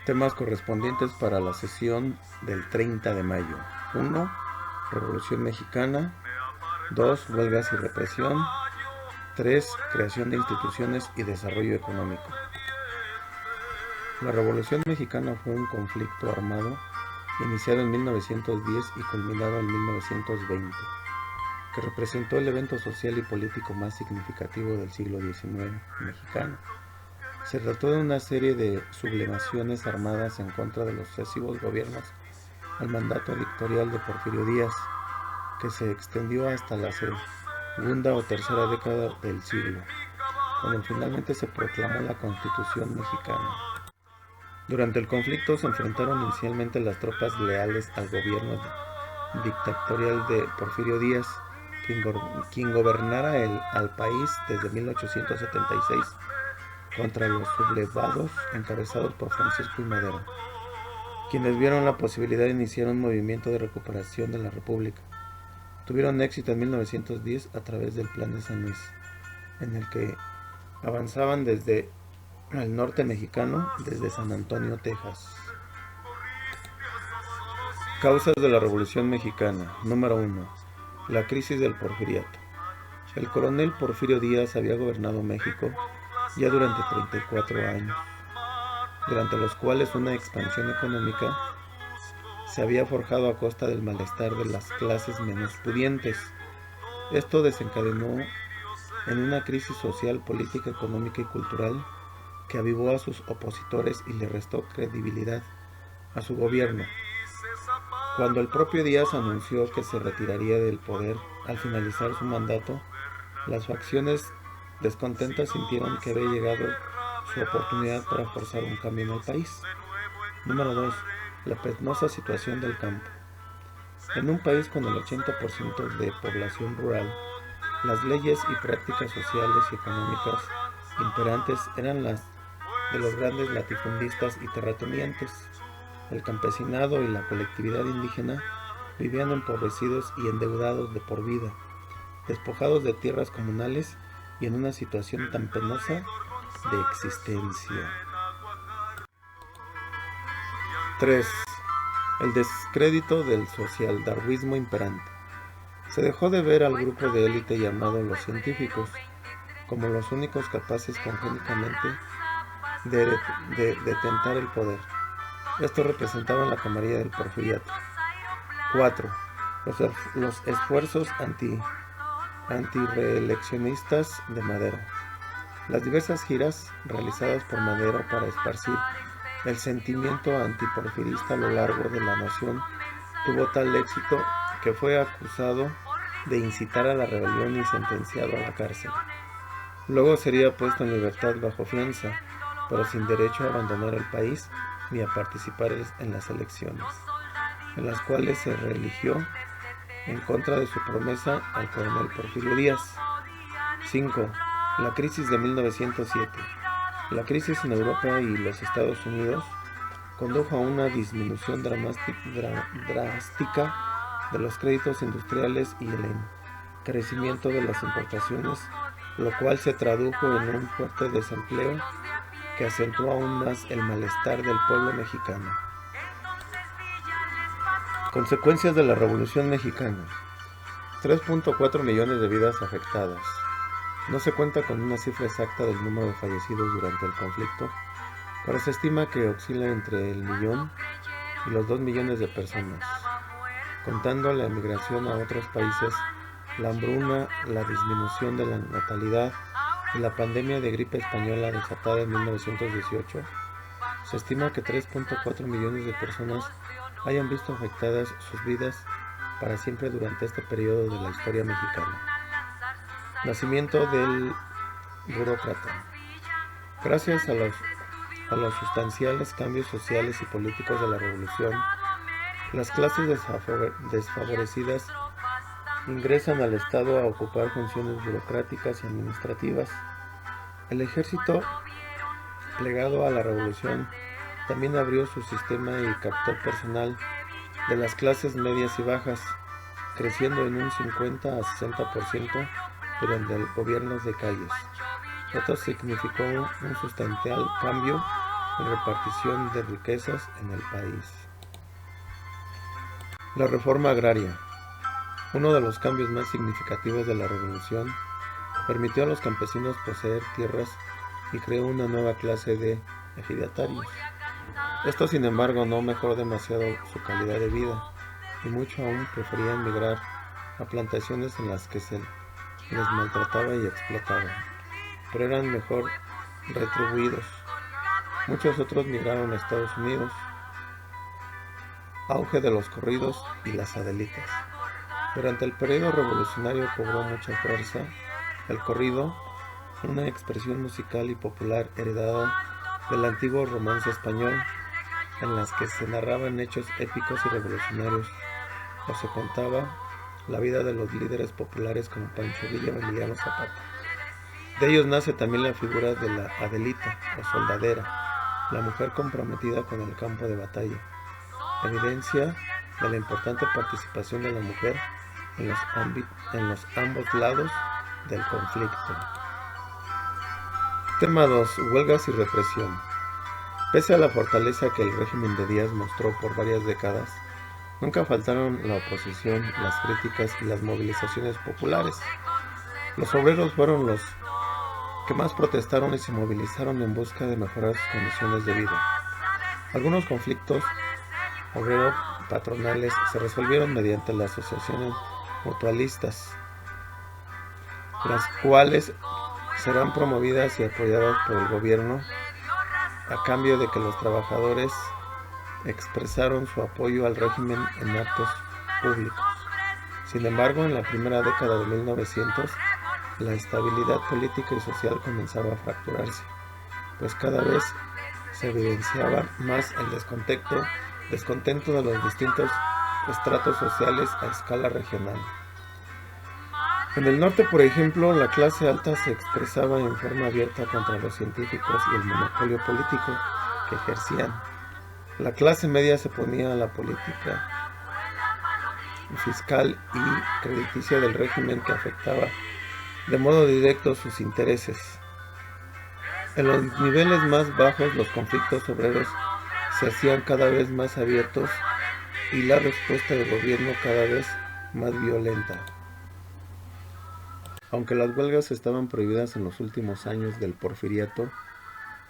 Temas correspondientes para la sesión del 30 de mayo. 1. Revolución Mexicana. 2. Huelgas y represión. 3. Creación de instituciones y desarrollo económico. La Revolución Mexicana fue un conflicto armado iniciado en 1910 y culminado en 1920, que representó el evento social y político más significativo del siglo XIX mexicano. Se trató de una serie de sublevaciones armadas en contra de los sucesivos gobiernos al mandato dictatorial de Porfirio Díaz, que se extendió hasta la segunda o tercera década del siglo, cuando finalmente se proclamó la Constitución mexicana. Durante el conflicto se enfrentaron inicialmente las tropas leales al gobierno dictatorial de Porfirio Díaz, quien gobernara al país desde 1876, contra los sublevados encabezados por Francisco I. Madero, quienes vieron la posibilidad de iniciar un movimiento de recuperación de la República. Tuvieron éxito en 1910 a través del Plan de San Luis, en el que avanzaban desde el norte mexicano, desde San Antonio, Texas. Causas de la Revolución Mexicana. Número 1. La crisis del porfiriato. El coronel Porfirio Díaz había gobernado México ya durante 34 años, durante los cuales una expansión económica se había forjado a costa del malestar de las clases menos pudientes. Esto desencadenó en una crisis social, política, económica y cultural que avivó a sus opositores y le restó credibilidad a su gobierno. Cuando el propio Díaz anunció que se retiraría del poder al finalizar su mandato, las facciones descontentas sintieron que había llegado su oportunidad para forzar un cambio en el país. Número 2. La penosa situación del campo. En un país con el 80% de población rural, las leyes y prácticas sociales y económicas imperantes eran las de los grandes latifundistas y terratenientes. El campesinado y la colectividad indígena vivían empobrecidos y endeudados de por vida, despojados de tierras comunales y en una situación tan penosa de existencia. 3. El descrédito del socialdarwinismo imperante. Se dejó de ver al grupo de élite llamado los científicos como los únicos capaces congénitamente de detentar el poder. Esto representaba la camarilla del porfiriato. 4. Los esfuerzos antireeleccionistas de Madero. Las diversas giras realizadas por Madero para esparcir el sentimiento antiporfirista a lo largo de la nación tuvo tal éxito que fue acusado de incitar a la rebelión y sentenciado a la cárcel. Luego sería puesto en libertad bajo fianza, pero sin derecho a abandonar el país ni a participar en las elecciones, en las cuales se reeligió en contra de su promesa al coronel Porfirio Díaz. 5. La crisis de 1907. La crisis en Europa y los Estados Unidos condujo a una disminución drástica de los créditos industriales y el encarecimiento de las importaciones, lo cual se tradujo en un fuerte desempleo que acentuó aún más el malestar del pueblo mexicano. Consecuencias de la Revolución Mexicana. 3.4 millones de vidas afectadas. No se cuenta con una cifra exacta del número de fallecidos durante el conflicto, pero se estima que oscila entre el 1.000.000 y los 2 millones de personas, contando la emigración a otros países, la hambruna, la disminución de la natalidad y la pandemia de gripe española desatada en 1918. Se estima que 3.4 millones de personas hayan visto afectadas sus vidas para siempre durante este periodo de la historia mexicana. Nacimiento del burócrata. Gracias a los sustanciales cambios sociales y políticos de la revolución, las clases desfavorecidas ingresan al Estado a ocupar funciones burocráticas y administrativas. El ejército, plegado a la revolución, también abrió su sistema y captó personal de las clases medias y bajas, creciendo en un 50 a 60% durante el gobierno de Calles. Esto significó un sustancial cambio y repartición de riquezas en el país. La reforma agraria, uno de los cambios más significativos de la revolución, permitió a los campesinos poseer tierras y creó una nueva clase de ejidatarios. Esto, sin embargo, no mejoró demasiado su calidad de vida, y mucho aún preferían migrar a plantaciones en las que se les maltrataba y explotaba, pero eran mejor retribuidos. Muchos otros migraron a Estados Unidos. Auge de los corridos y las adelitas. Durante el periodo revolucionario cobró mucha fuerza el corrido, una expresión musical y popular heredada del antiguo romance español, en las que se narraban hechos épicos y revolucionarios, o se contaba la vida de los líderes populares como Pancho Villa o Emiliano Zapata. De ellos nace también la figura de la adelita o soldadera, la mujer comprometida con el campo de batalla, evidencia de la importante participación de la mujer en los ambos lados del conflicto. Tema 2. Huelgas y represión. Pese a la fortaleza que el régimen de Díaz mostró por varias décadas, nunca faltaron la oposición, las críticas y las movilizaciones populares. Los obreros fueron los que más protestaron y se movilizaron en busca de mejorar sus condiciones de vida. Algunos conflictos obrero-patronales se resolvieron mediante las asociaciones mutualistas, las cuales serán promovidas y apoyadas por el gobierno a cambio de que los trabajadores expresaron su apoyo al régimen en actos públicos. Sin embargo, en la primera década de 1900, la estabilidad política y social comenzaba a fracturarse, pues cada vez se evidenciaba más el descontento de los distintos estratos sociales a escala regional. En el norte, por ejemplo, la clase alta se expresaba en forma abierta contra los científicos y el monopolio político que ejercían. La clase media se oponía a la política fiscal y crediticia del régimen que afectaba de modo directo sus intereses. En los niveles más bajos, los conflictos obreros se hacían cada vez más abiertos y la respuesta del gobierno cada vez más violenta. Aunque las huelgas estaban prohibidas en los últimos años del Porfiriato,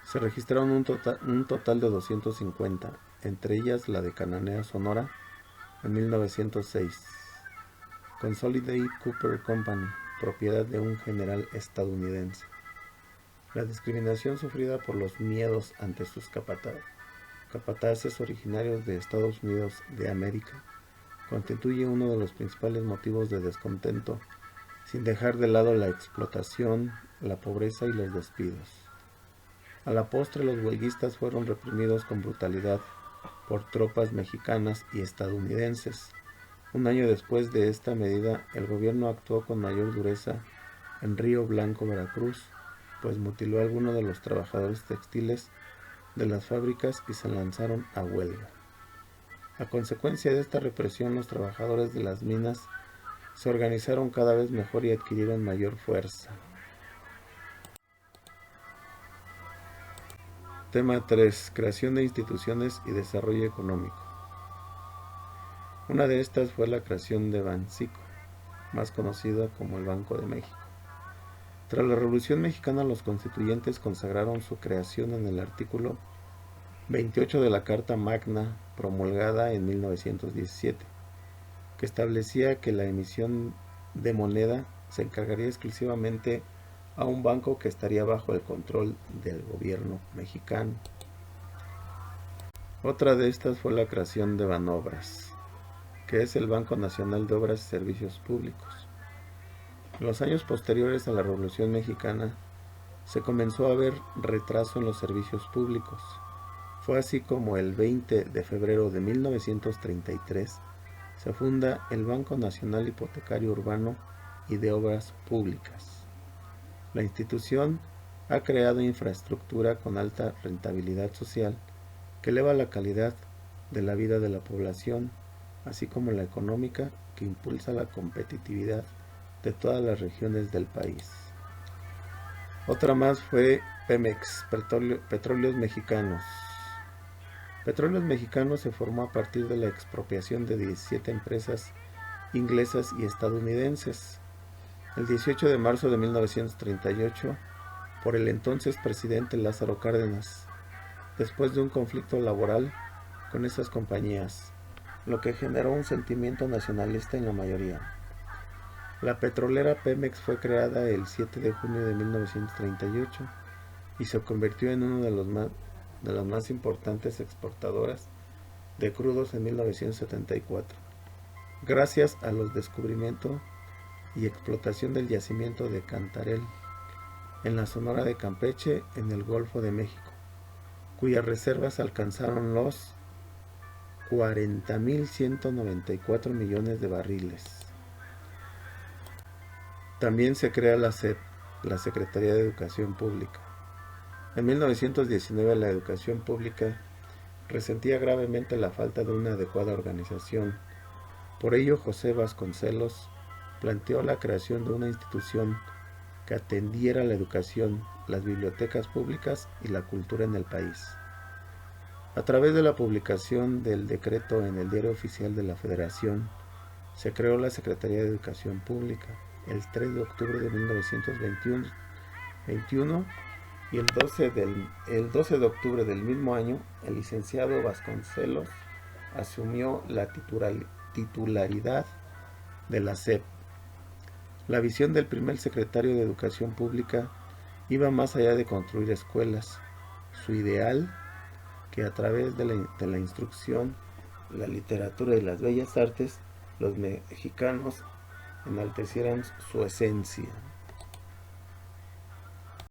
se registraron un total de 250, entre ellas la de Cananea, Sonora, en 1906. Consolidated Cooper Company, propiedad de un general estadounidense. La discriminación sufrida por los miedos ante sus capataces originarios de Estados Unidos de América constituye uno de los principales motivos de descontento, sin dejar de lado la explotación, la pobreza y los despidos. A la postre, los huelguistas fueron reprimidos con brutalidad por tropas mexicanas y estadounidenses. Un año después de esta medida, el gobierno actuó con mayor dureza en Río Blanco, Veracruz, pues mutiló a algunos de los trabajadores textiles de las fábricas y se lanzaron a huelga. A consecuencia de esta represión, los trabajadores de las minas se organizaron cada vez mejor y adquirieron mayor fuerza. Tema 3. Creación de instituciones y desarrollo económico. Una de estas fue la creación de Banxico, más conocida como el Banco de México. Tras la Revolución Mexicana, los constituyentes consagraron su creación en el artículo 28 de la Carta Magna, promulgada en 1917, que establecía que la emisión de moneda se encargaría exclusivamente a un banco que estaría bajo el control del gobierno mexicano. Otra de estas fue la creación de Banobras, que es el Banco Nacional de Obras y Servicios Públicos. En los años posteriores a la Revolución Mexicana se comenzó a ver retraso en los servicios públicos. Fue así como el 20 de febrero de 1933 se funda el Banco Nacional Hipotecario Urbano y de Obras Públicas. La institución ha creado infraestructura con alta rentabilidad social que eleva la calidad de la vida de la población, así como la económica, que impulsa la competitividad de todas las regiones del país. Otra más fue Pemex, Petróleos Mexicanos. Petróleos Mexicanos se formó a partir de la expropiación de 17 empresas inglesas y estadounidenses el 18 de marzo de 1938 por el entonces presidente Lázaro Cárdenas, después de un conflicto laboral con esas compañías, lo que generó un sentimiento nacionalista en la mayoría. La petrolera Pemex fue creada el 7 de junio de 1938 y se convirtió en uno de las más importantes exportadoras de crudos en 1974, gracias a los descubrimientos y explotación del yacimiento de Cantarell en la Sonora de Campeche en el Golfo de México, cuyas reservas alcanzaron los 40.194 millones de barriles. También se crea la SEP, la Secretaría de Educación Pública. En 1919 la educación pública resentía gravemente la falta de una adecuada organización. Por ello José Vasconcelos planteó la creación de una institución que atendiera la educación, las bibliotecas públicas y la cultura en el país. A través de la publicación del decreto en el Diario Oficial de la Federación, se creó la Secretaría de Educación Pública el 3 de octubre de 1921 y el 12 de octubre del mismo año, el licenciado Vasconcelos asumió la titularidad de la SEP. La visión del primer secretario de Educación Pública iba más allá de construir escuelas. Su ideal, que a través de la instrucción, la literatura y las bellas artes, los mexicanos enaltecieran su esencia.